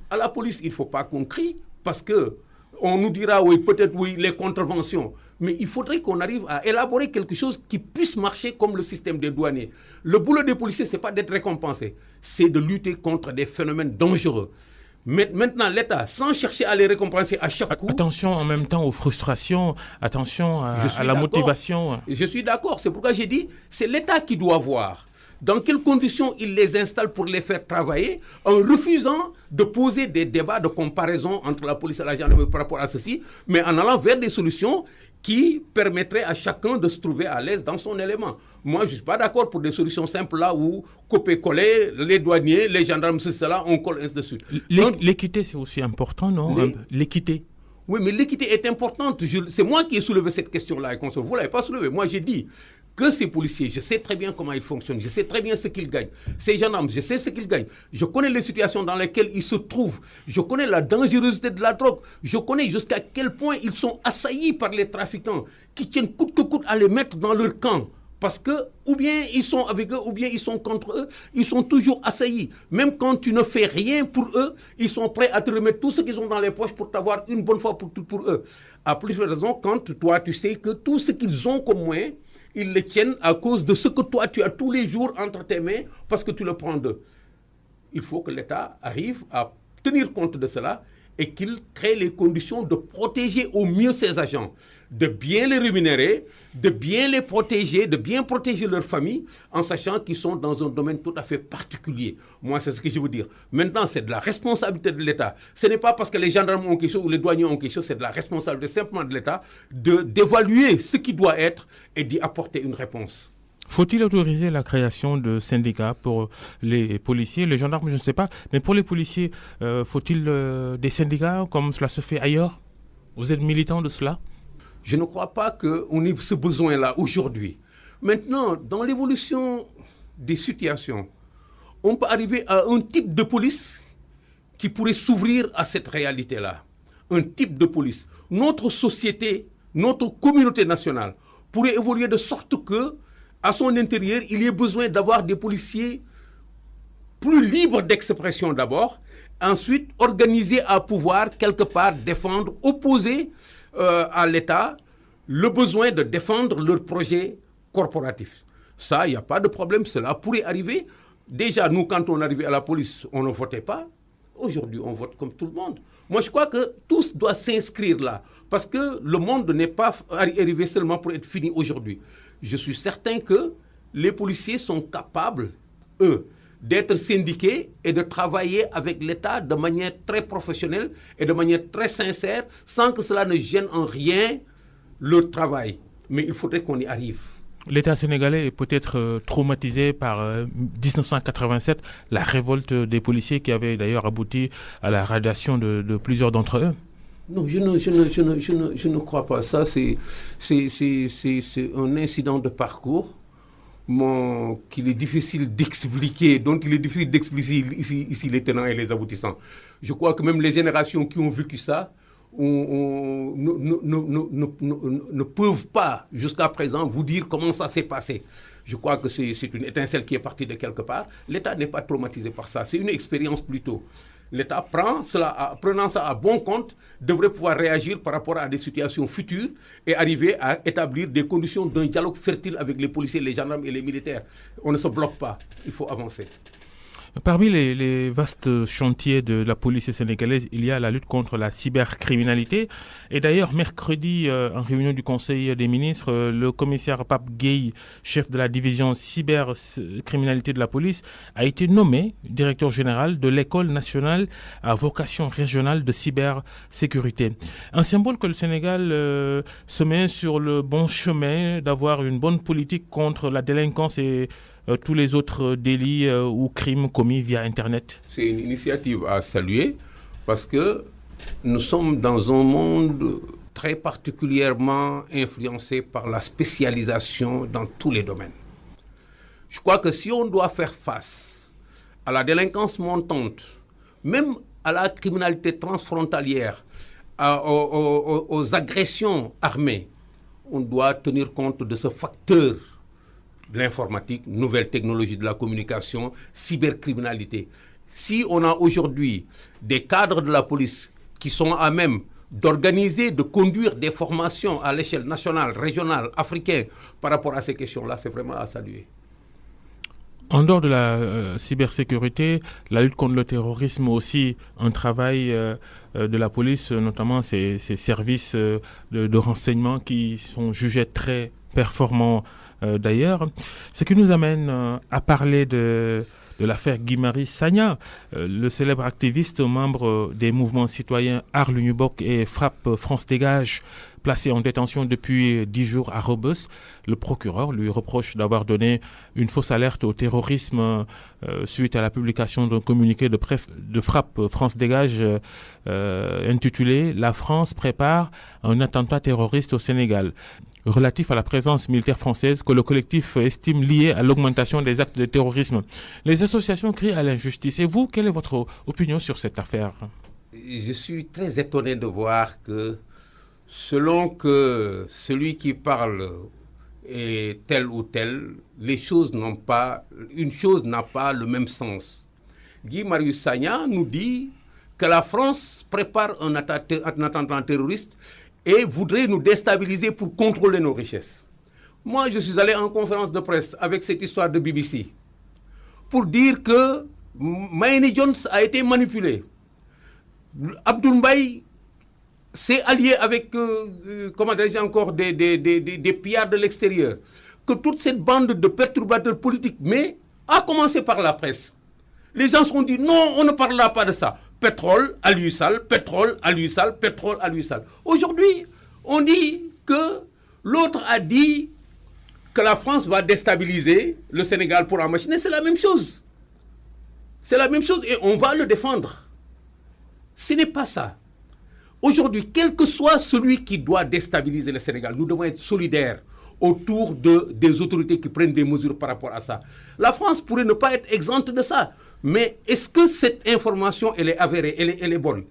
À la police, il ne faut pas qu'on crie, parce qu'on nous dira, oui, peut-être oui, les contraventions. Mais il faudrait qu'on arrive à élaborer quelque chose qui puisse marcher comme le système des douaniers. Le boulot des policiers, ce n'est pas d'être récompensé, c'est de lutter contre des phénomènes dangereux. Mais maintenant, l'État, sans chercher à les récompenser à chaque coup... Attention en même temps aux frustrations, attention à la motivation. Je suis d'accord, c'est pourquoi j'ai dit, c'est l'État qui doit voir dans quelles conditions il les installe pour les faire travailler, en refusant de poser des débats de comparaison entre la police et la gendarmerie par rapport à ceci, mais en allant vers des solutions qui permettraient à chacun de se trouver à l'aise dans son élément. Moi, je ne suis pas d'accord pour des solutions simples là où copier-coller, les douaniers, les gendarmes, c'est cela, on colle ainsi de suite. L'équité, c'est aussi important, non? L'équité. Oui, mais l'équité est importante. C'est moi qui ai soulevé cette question-là. Vous ne l'avez pas soulevée. Moi, j'ai dit que ces policiers, je sais très bien comment ils fonctionnent, je sais très bien ce qu'ils gagnent. Ces gendarmes, je sais ce qu'ils gagnent. Je connais les situations dans lesquelles ils se trouvent. Je connais la dangerosité de la drogue. Je connais jusqu'à quel point ils sont assaillis par les trafiquants qui tiennent coûte que coûte à les mettre dans leur camp. Parce que, ou bien ils sont avec eux, ou bien ils sont contre eux, ils sont toujours assaillis. Même quand tu ne fais rien pour eux, ils sont prêts à te remettre tout ce qu'ils ont dans les poches pour t'avoir une bonne fois pour eux. À plus de raison, quand toi, tu sais que tout ce qu'ils ont comme moyen ils les tiennent à cause de ce que toi tu as tous les jours entre tes mains parce que tu le prends d'eux. Il faut que l'État arrive à tenir compte de cela et qu'il crée les conditions de protéger au mieux ses agents, de bien les rémunérer, de bien les protéger, de bien protéger leur famille, en sachant qu'ils sont dans un domaine tout à fait particulier. Moi, c'est ce que je veux dire. Maintenant, c'est de la responsabilité de l'État. Ce n'est pas parce que les gendarmes ont quelque chose ou les douaniers ont quelque chose, c'est de la responsabilité simplement de l'État d'évaluer ce qui doit être et d'y apporter une réponse. Faut-il autoriser la création de syndicats pour les policiers, les gendarmes, je ne sais pas, mais pour les policiers, faut-il des syndicats comme cela se fait ailleurs? Vous êtes militant de cela? Je ne crois pas qu'on ait ce besoin-là aujourd'hui. Maintenant, dans l'évolution des situations, on peut arriver à un type de police qui pourrait s'ouvrir à cette réalité-là. Un type de police. Notre société, notre communauté nationale pourrait évoluer de sorte que à son intérieur, il y a besoin d'avoir des policiers plus libres d'expression d'abord, ensuite organisés à pouvoir quelque part défendre, opposer à l'État le besoin de défendre leurs projets corporatifs. Ça, il n'y a pas de problème, cela pourrait arriver. Déjà, nous, quand on arrivait à la police, on ne votait pas. Aujourd'hui, on vote comme tout le monde. Moi, je crois que tout doit s'inscrire là, parce que le monde n'est pas arrivé seulement pour être fini aujourd'hui. Je suis certain que les policiers sont capables, eux, d'être syndiqués et de travailler avec l'État de manière très professionnelle et de manière très sincère, sans que cela ne gêne en rien leur travail. Mais il faudrait qu'on y arrive. L'État sénégalais est peut-être traumatisé par 1987, la révolte des policiers qui avait d'ailleurs abouti à la radiation de plusieurs d'entre eux. Non, je ne crois pas. Ça, c'est un incident de parcours qu'il est difficile d'expliquer, dont il est difficile d'expliquer ici les tenants et les aboutissants. Je crois que même les générations qui ont vécu ça ne peuvent pas, jusqu'à présent, vous dire comment ça s'est passé. Je crois que c'est une étincelle qui est partie de quelque part. L'État n'est pas traumatisé par ça. C'est une expérience plutôt. L'État, prenant ça à bon compte, devrait pouvoir réagir par rapport à des situations futures et arriver à établir des conditions d'un dialogue fertile avec les policiers, les gendarmes et les militaires. On ne se bloque pas, il faut avancer. Parmi les vastes chantiers de la police sénégalaise, il y a la lutte contre la cybercriminalité. Et d'ailleurs, mercredi, en réunion du Conseil des ministres, le commissaire Pape Gueye, chef de la division cybercriminalité de la police, a été nommé directeur général de l'École nationale à vocation régionale de cybersécurité. Un symbole que le Sénégal se met sur le bon chemin d'avoir une bonne politique contre la délinquance et tous les autres délits ou crimes commis via Internet. C'est une initiative à saluer parce que nous sommes dans un monde très particulièrement influencé par la spécialisation dans tous les domaines. Je crois que si on doit faire face à la délinquance montante, même à la criminalité transfrontalière, aux agressions armées, on doit tenir compte de ce facteur de l'informatique, nouvelles technologies de la communication, cybercriminalité. Si on a aujourd'hui des cadres de la police qui sont à même d'organiser, de conduire des formations à l'échelle nationale, régionale, africaine par rapport à ces questions-là, c'est vraiment à saluer. En dehors de la cybersécurité, la lutte contre le terrorisme aussi, un travail de la police, notamment ces services de renseignement qui sont jugés très performants d'ailleurs. Ce qui nous amène à parler de l'affaire Guy Marius Sagna, le célèbre activiste membre des mouvements citoyens Aar Lu Ñu Bokk et Frapp France Dégage, placé en détention depuis 10 jours à Rebeuss. Le procureur lui reproche d'avoir donné une fausse alerte au terrorisme suite à la publication d'un communiqué de presse de Frapp France Dégage intitulé « La France prépare un attentat terroriste au Sénégal » relatif à la présence militaire française que le collectif estime liée à l'augmentation des actes de terrorisme. Les associations crient à l'injustice. Et vous, quelle est votre opinion sur cette affaire? Je suis très étonné de voir que selon que celui qui parle est tel ou tel, une chose n'a pas le même sens. Guy Marius Sagna nous dit que la France prépare un attentat terroriste et voudrait nous déstabiliser pour contrôler nos richesses. Moi, je suis allé en conférence de presse avec cette histoire de BBC pour dire que Mayeni Jones a été manipulé. Abdoul Mbaye s'est allié avec, comment dirais-je encore, des pillards de l'extérieur. Que toute cette bande de perturbateurs politiques, mais a commencé par la presse. Les gens se sont dit, non, on ne parlera pas de ça. Pétrole à lui seul, pétrole à lui seul, pétrole à lui seul. Aujourd'hui, on dit que l'autre a dit que la France va déstabiliser le Sénégal pour machiner. C'est la même chose. C'est la même chose et on va le défendre. Ce n'est pas ça. Aujourd'hui, quel que soit celui qui doit déstabiliser le Sénégal, nous devons être solidaires autour des autorités qui prennent des mesures par rapport à ça. La France pourrait ne pas être exempte de ça. Mais est-ce que cette information, elle est avérée, elle est bonne?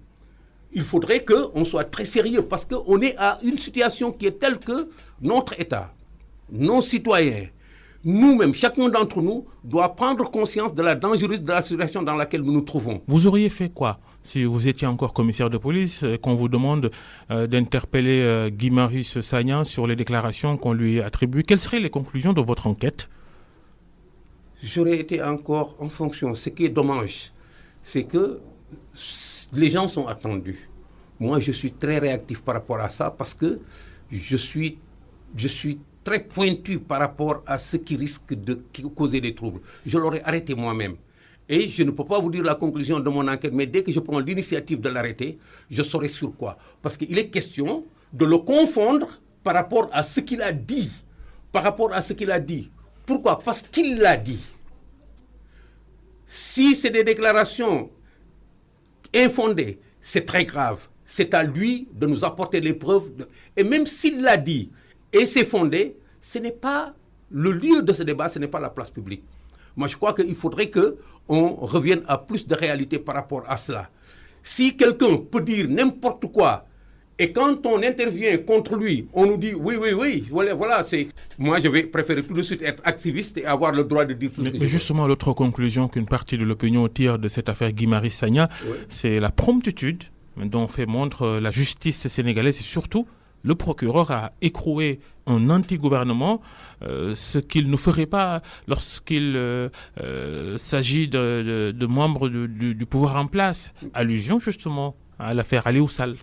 Il faudrait qu'on soit très sérieux parce qu'on est à une situation qui est telle que notre État, nos citoyens, nous-mêmes, chacun d'entre nous, doit prendre conscience de la dangereuse de la situation dans laquelle nous nous trouvons. Vous auriez fait quoi si vous étiez encore commissaire de police, qu'on vous demande d'interpeller Guy Marius Sagna sur les déclarations qu'on lui attribue? Quelles seraient les conclusions de votre enquête? J'aurais été encore en fonction. Ce qui est dommage, c'est que les gens sont attendus. Moi, je suis très réactif par rapport à ça parce que je suis très pointu par rapport à ce qui risque de causer des troubles. Je l'aurais arrêté moi-même. Et je ne peux pas vous dire la conclusion de mon enquête, mais dès que je prends l'initiative de l'arrêter, je saurai sur quoi. Parce qu'il est question de le confondre par rapport à ce qu'il a dit. Par rapport à ce qu'il a dit. Pourquoi? Parce qu'il l'a dit. Si c'est des déclarations infondées, c'est très grave. C'est à lui de nous apporter les preuves. Et même s'il l'a dit et c'est fondé, ce n'est pas le lieu de ce débat, ce n'est pas la place publique. Moi, je crois qu'il faudrait qu'on revienne à plus de réalité par rapport à cela. Si quelqu'un peut dire n'importe quoi, et quand on intervient contre lui, on nous dit oui, voilà, c'est... Moi, je vais préférer tout de suite être activiste et avoir le droit de dire tout ce que je veux. Mais justement, l'autre conclusion qu'une partie de l'opinion tire de cette affaire Guy Marius Sagna, c'est la promptitude dont fait montre la justice sénégalaise et surtout le procureur a écroué un anti-gouvernement, ce qu'il ne ferait pas lorsqu'il s'agit de membres du pouvoir en place. Allusion justement à l'affaire Aliou Sall.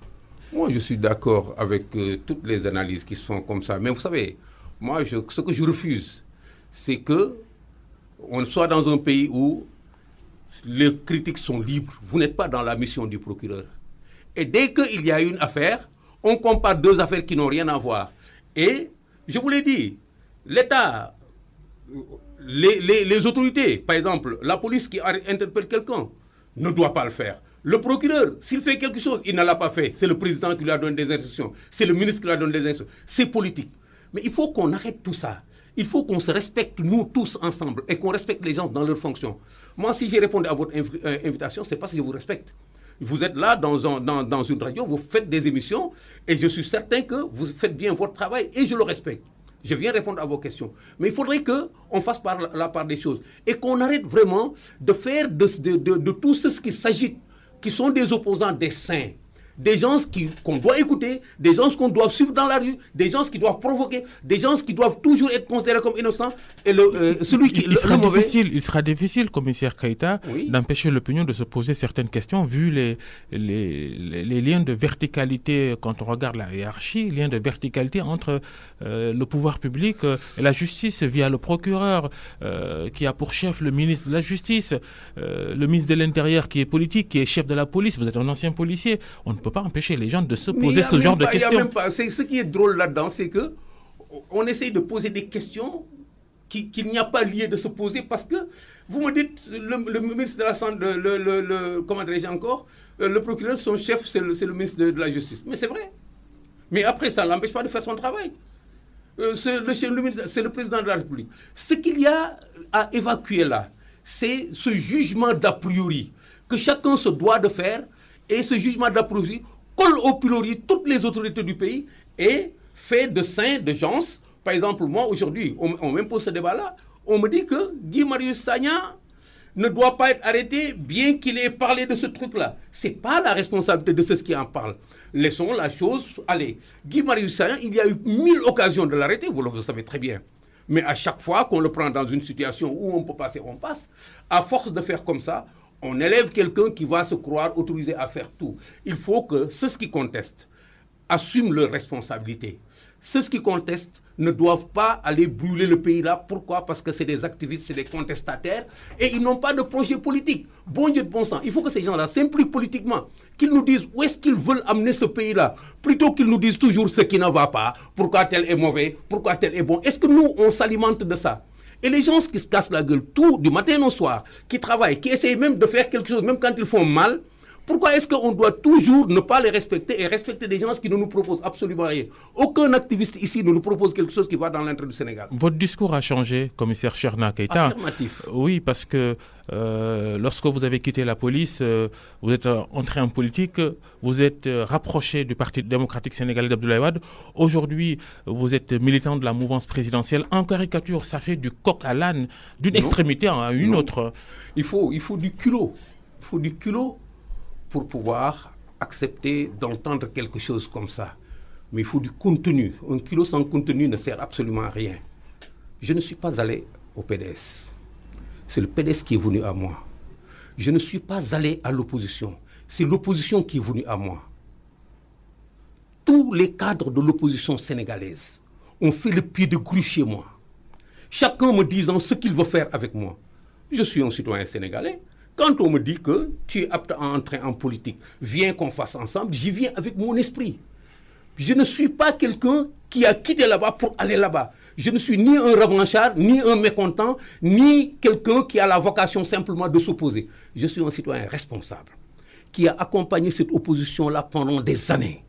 Moi, je suis d'accord avec toutes les analyses qui sont comme ça. Mais vous savez, moi, ce que je refuse, c'est qu'on soit dans un pays où les critiques sont libres. Vous n'êtes pas dans la mission du procureur. Et dès qu'il y a une affaire, on compare deux affaires qui n'ont rien à voir. Et je vous l'ai dit, l'État, les autorités, par exemple, la police qui interpelle quelqu'un, ne doit pas le faire. Le procureur, s'il fait quelque chose, il ne l'a pas fait. C'est le président qui lui a donné des instructions. C'est le ministre qui lui a donné des instructions. C'est politique. Mais il faut qu'on arrête tout ça. Il faut qu'on se respecte, nous tous ensemble, et qu'on respecte les gens dans leurs fonctions. Moi, si j'ai répondu à votre invitation, c'est parce que je vous respecte. Vous êtes là dans une radio, vous faites des émissions, et je suis certain que vous faites bien votre travail, et je le respecte. Je viens répondre à vos questions. Mais il faudrait qu'on fasse la part des choses, et qu'on arrête vraiment de faire de tout ce qui s'agit, qui sont des opposants des saints, des gens qu'on doit écouter, des gens qu'on doit suivre dans la rue, des gens qui doivent provoquer, des gens qui doivent toujours être considérés comme innocents. Et celui qui il sera difficile, commissaire Keïta, d'empêcher l'opinion de se poser certaines questions, vu les liens de verticalité, quand on regarde la hiérarchie, liens de verticalité entre le pouvoir public et la justice via le procureur, qui a pour chef le ministre de la Justice, le ministre de l'Intérieur qui est politique, qui est chef de la police. Vous êtes un ancien policier. On ne peut pas empêcher les gens de se poser ce genre de questions. Ce qui est drôle là-dedans, c'est qu'on essaye de poser des questions qu'il n'y a pas lieu de se poser parce que vous me dites, le ministre de la Santé, comment dirais-je encore, le procureur, son chef, c'est le ministre de la Justice. Mais c'est vrai. Mais après, ça ne l'empêche pas de faire son travail. C'est le président de la République. Ce qu'il y a à évacuer là, c'est ce jugement d'a priori que chacun se doit de faire. Et ce jugement d'a priori colle au pilori toutes les autorités du pays et fait de saints, de gens. Par exemple, moi, aujourd'hui, on m'impose ce débat-là. On me dit que Guy Marius Sagna ne doit pas être arrêté, bien qu'il ait parlé de ce truc-là. Ce n'est pas la responsabilité de ceux qui en parlent. Laissons la chose aller. Guy Marius Sagna, il y a eu 1000 occasions de l'arrêter, vous le savez très bien. Mais à chaque fois qu'on le prend dans une situation où on peut passer, on passe. À force de faire comme ça, on élève quelqu'un qui va se croire autorisé à faire tout. Il faut que ceux qui contestent assument leurs responsabilités. Ceux qui contestent ne doivent pas aller brûler le pays là. Pourquoi? Parce que c'est des activistes, c'est des contestataires et ils n'ont pas de projet politique. Bon Dieu de bon sang, il faut que ces gens-là s'impliquent politiquement, qu'ils nous disent où est-ce qu'ils veulent amener ce pays-là, plutôt qu'ils nous disent toujours ce qui ne va pas, pourquoi tel est mauvais, pourquoi tel est bon. Est-ce que nous, on s'alimente de ça? Et les gens qui se cassent la gueule tout du matin au soir, qui travaillent, qui essayent même de faire quelque chose, même quand ils font mal, pourquoi est-ce qu'on doit toujours ne pas les respecter et respecter des gens qui ne nous proposent absolument rien? Aucun activiste ici ne nous propose quelque chose qui va dans l'intérêt du Sénégal. Votre discours a changé, commissaire Cherna Keita. Affirmatif. Oui, parce que lorsque vous avez quitté la police, vous êtes entré en politique, vous êtes rapproché du Parti démocratique sénégalais d'Abdoulaye Wade. Aujourd'hui, vous êtes militant de la mouvance présidentielle. En caricature, ça fait du coq à l'âne, d'une extrémité à une autre. Il faut du culot. Il faut du culot pour pouvoir accepter d'entendre quelque chose comme ça. Mais il faut du contenu. Un kilo sans contenu ne sert absolument à rien. Je ne suis pas allé au PDS. C'est le PDS qui est venu à moi. Je ne suis pas allé à l'opposition. C'est l'opposition qui est venue à moi. Tous les cadres de l'opposition sénégalaise ont fait le pied de grue chez moi. Chacun me disant ce qu'il veut faire avec moi. Je suis un citoyen sénégalais. Quand on me dit que tu es apte à entrer en politique, viens qu'on fasse ensemble, j'y viens avec mon esprit. Je ne suis pas quelqu'un qui a quitté là-bas pour aller là-bas. Je ne suis ni un revanchard, ni un mécontent, ni quelqu'un qui a la vocation simplement de s'opposer. Je suis un citoyen responsable qui a accompagné cette opposition-là pendant des années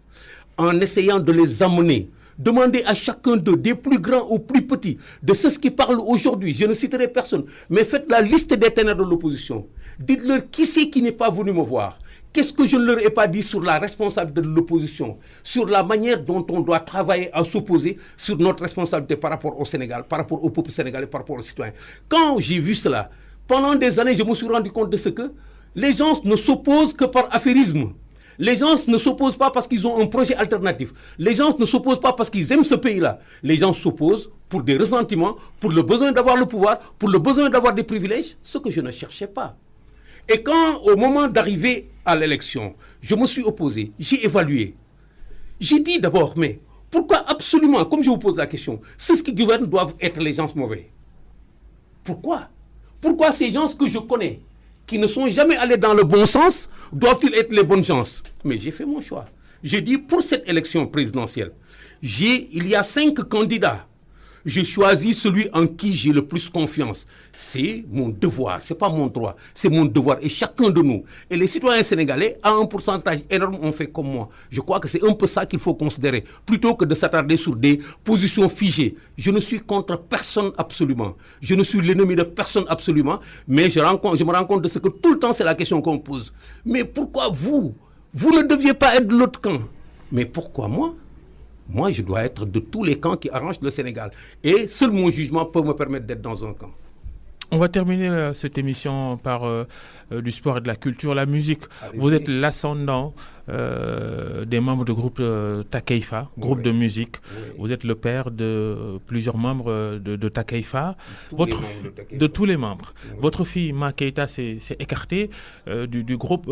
en essayant de les amener. Demandez à chacun d'eux, des plus grands aux plus petits, de ceux qui parlent aujourd'hui. Je ne citerai personne, mais faites la liste des ténèbres de l'opposition. Dites-leur qui c'est qui n'est pas venu me voir. Qu'est-ce que je ne leur ai pas dit sur la responsabilité de l'opposition, sur la manière dont on doit travailler à s'opposer, sur notre responsabilité par rapport au Sénégal, par rapport au peuple sénégalais, par rapport aux citoyens. Quand j'ai vu cela, pendant des années, je me suis rendu compte de ce que les gens ne s'opposent que par affairisme. Les gens ne s'opposent pas parce qu'ils ont un projet alternatif. Les gens ne s'opposent pas parce qu'ils aiment ce pays-là. Les gens s'opposent pour des ressentiments, pour le besoin d'avoir le pouvoir, pour le besoin d'avoir des privilèges, ce que je ne cherchais pas. Et quand, au moment d'arriver à l'élection, je me suis opposé, j'ai évalué. J'ai dit d'abord, mais pourquoi absolument, comme je vous pose la question, ceux qui gouvernent doivent être les gens mauvais? Pourquoi? Pourquoi ces gens que je connais, qui ne sont jamais allés dans le bon sens, doivent-ils être les bonnes gens? Mais j'ai fait mon choix. J'ai dit, pour cette élection présidentielle, il y a 5 candidats. J'ai choisi celui en qui j'ai le plus confiance. C'est mon devoir, ce n'est pas mon droit, c'est mon devoir. Et chacun de nous, et les citoyens sénégalais, à un pourcentage énorme, ont fait comme moi. Je crois que c'est un peu ça qu'il faut considérer, plutôt que de s'attarder sur des positions figées. Je ne suis contre personne absolument. Je ne suis l'ennemi de personne absolument, mais je me rends compte de ce que tout le temps, c'est la question qu'on me pose. Mais pourquoi vous? Vous ne deviez pas être de l'autre camp. Mais pourquoi moi? Moi, je dois être de tous les camps qui arrangent le Sénégal. Et seul mon jugement peut me permettre d'être dans un camp. On va terminer cette émission par du sport et de la culture, la musique. Vous êtes l'ascendant des membres du groupe Takeifa, groupe de musique. Oui. Vous êtes le père de plusieurs membres de Takeifa. De tous les membres. Oui. Votre fille, Ma Keita, s'est écartée du groupe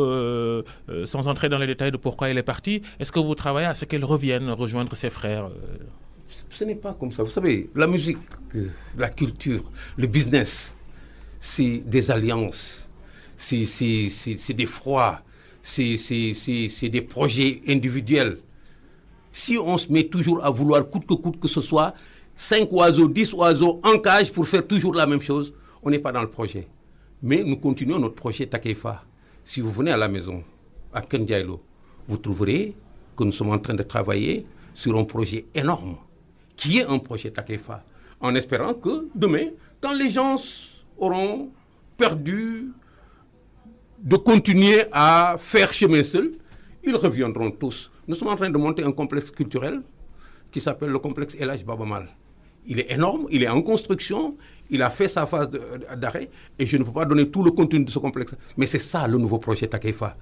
sans entrer dans les détails de pourquoi elle est partie. Est-ce que vous travaillez à ce qu'elle revienne rejoindre ses frères Ce n'est pas comme ça. Vous savez, la musique, la culture, le business, c'est des alliances, c'est des froids, c'est des projets individuels. Si on se met toujours à vouloir coûte que ce soit 5 oiseaux, 10 oiseaux en cage pour faire toujours la même chose, on n'est pas dans le projet. Mais nous continuons notre projet Takeifa. Si vous venez à la maison, à Kendiaïlo, vous trouverez que nous sommes en train de travailler sur un projet énorme, qui est un projet Takeifa, en espérant que demain, quand les gens auront perdu de continuer à faire chemin seul, ils reviendront tous. Nous sommes en train de monter un complexe culturel qui s'appelle le complexe El Hadj Baba Mal. Il est énorme, il est en construction Il a fait sa phase d'arrêt et je ne peux pas donner tout le contenu de ce complexe. Mais c'est ça le nouveau projet Takeifa.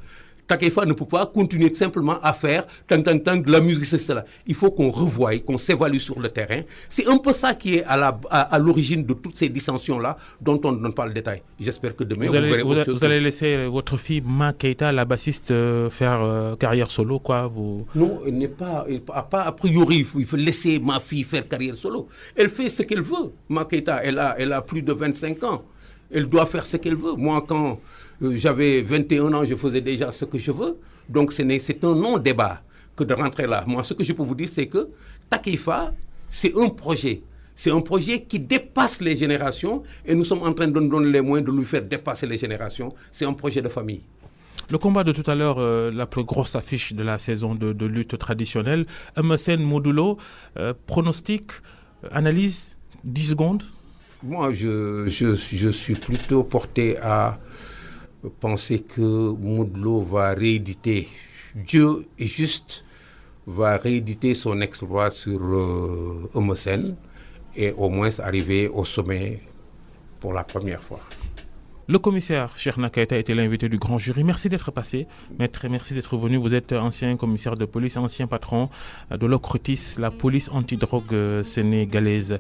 Takeifa ne peut pas continuer simplement à faire tant de la musique, c'est cela. Il faut qu'on revoie, qu'on s'évalue sur le terrain. C'est un peu ça qui est à l'origine de toutes ces dissensions-là dont on ne donne pas le détail. J'espère que demain, vous allez laisser votre fille Ma Keita, la bassiste, faire carrière solo, quoi. Non, elle n'est pas a priori, il faut laisser ma fille faire carrière solo. Elle fait ce qu'elle veut. Ma Keita, elle a plus de 25 ans. Elle doit faire ce qu'elle veut. Moi, quand j'avais 21 ans, je faisais déjà ce que je veux. Donc, c'est un non-débat que de rentrer là. Moi, ce que je peux vous dire, c'est que Takeifa, c'est un projet. C'est un projet qui dépasse les générations et nous sommes en train de nous donner les moyens de lui faire dépasser les générations. C'est un projet de famille. Le combat de tout à l'heure, la plus grosse affiche de la saison de lutte traditionnelle, Emerson Modulo, pronostic, analyse, 10 secondes. Moi, je suis plutôt porté à penser que Modulo va rééditer, Dieu est juste, va rééditer son exploit sur Emerson et au moins arriver au sommet pour la première fois. Le commissaire Cheikhna Keita était l'invité du grand jury. Merci d'être passé, maître. Merci d'être venu. Vous êtes ancien commissaire de police, ancien patron de l'OCRTIS, la police antidrogue sénégalaise.